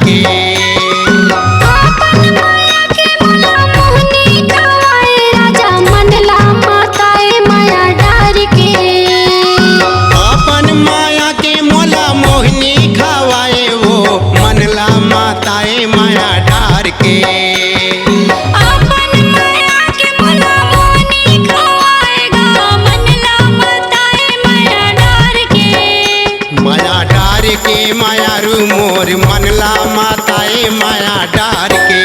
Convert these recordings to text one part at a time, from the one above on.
के। आपन माया के मोला मोहनी खवाए राजा मनला माताए माया डार के। अपन माया के मोला मोहनी खवाए वो मनला माताए माया डार के। आपन माया के मोला मोहनी खवाएगा मनला माताए माया डार के। माया डार के माया रू मोर मनला माताए माया डार के।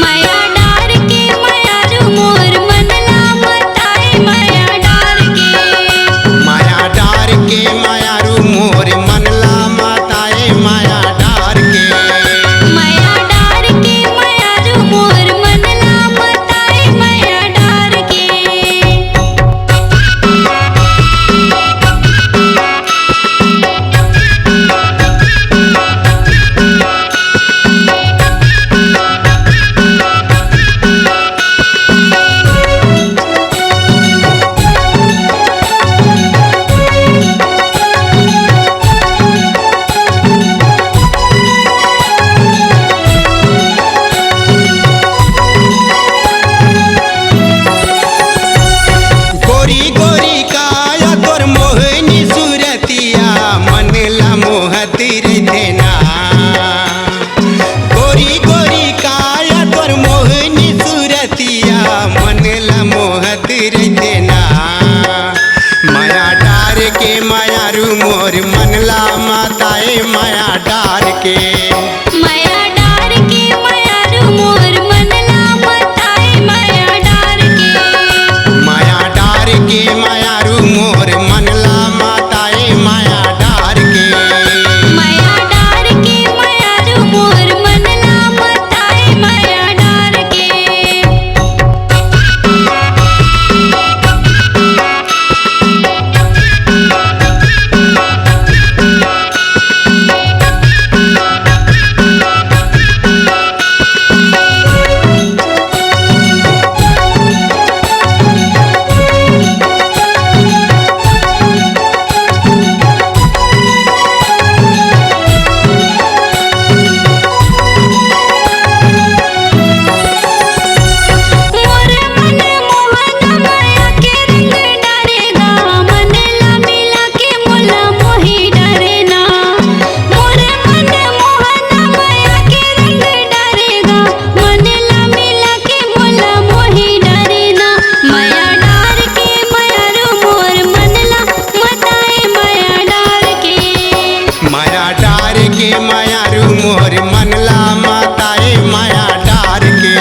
माया डार के माया रू मोर मनला माताए माया डार के। माया डार के माया रू मोर मनला माताए माया डार के। माया डार के माया रू मोर मनला माताए माया डार के। गोरी गोरी काया तोर मोहनी सूरतिया मनला मोहतिर देना। गोरी गोरी काया तोर मोहनी सूरतिया मनला मोहतिर देना। माया डार के माया रू मोर मनला माताए माया डार के। माया डार के माया रू मोर मनला माताए माया डार के। माया डार के माया रू मोर मनला माताए माया डार के। माया डार के माया रू मोर मनला माताए माया डार के। मोर मन मोहन माया के रंग डारेगा मनला मिला के मोला मोही डरेना। मोर मन मोहन माया के रंग डारेगा मनला मिला के मोला मोही डरेना। माया डार के माया रू मोर मनला माताए माया डार के। माया डार के माया रू मोर मनला माताए माया डार के।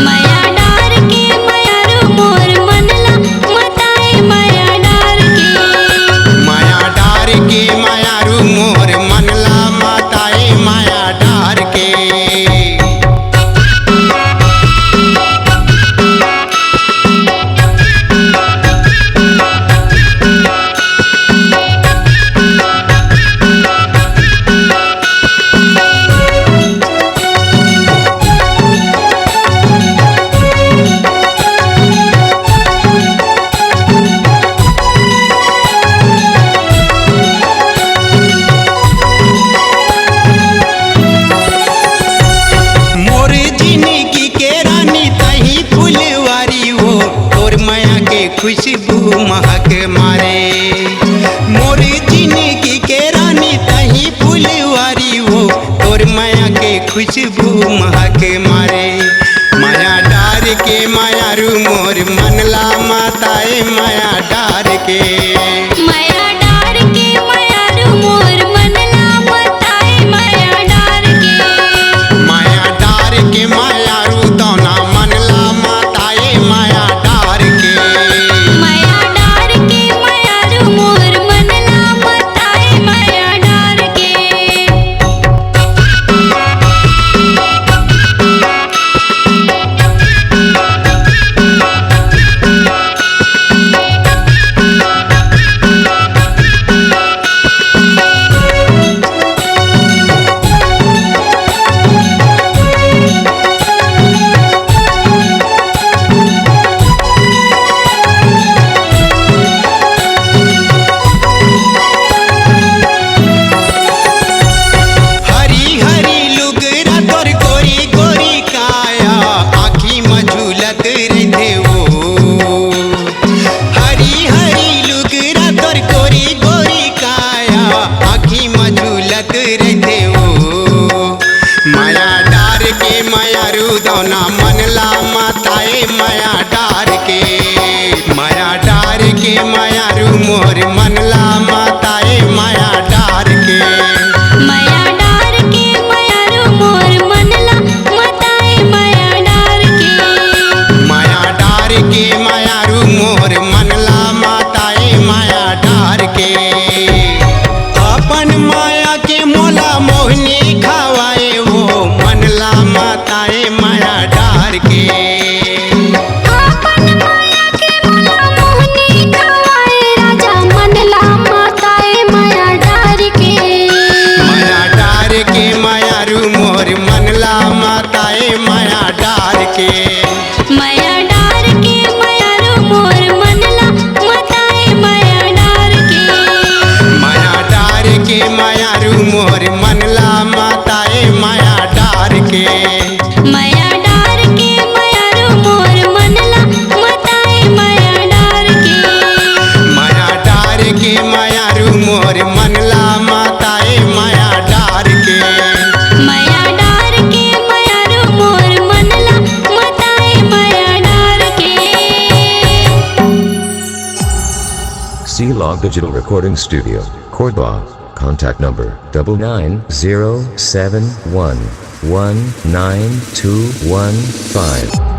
माया डार के माया रू मोर मनला माताए माया डार के। माया डार के माया रू मोर मनला माताए माया डार के। मायारू दौना मनला माताए माया डार के मायारू मोर मनला माताए माया डार के माया डार के मायारू मोर मनला माताए माया डार के माया डार के मायारू मोर मनला माताए माया डार के अपन माया के मोला मोहनी खवाए वो मनला माताए माया डार के अपन माया के मोला मोहनी खवाए राजा मनला माताए माया डार के मायारू मोर मनला माताए माया डार के माया डार के मायारू मोर मनला माताए माया डार के माया डार के मायारू मोर मनला माताए माया डार के माया डार के मायारू मोर मनला माताए माया डार के माया डार के मायारू मोर मनला माताए माया डार के माया डार के मायारू मोर मनला माताए माया डार के C-Log Digital Recording Studio, Cordoba. Contact number 99071192115.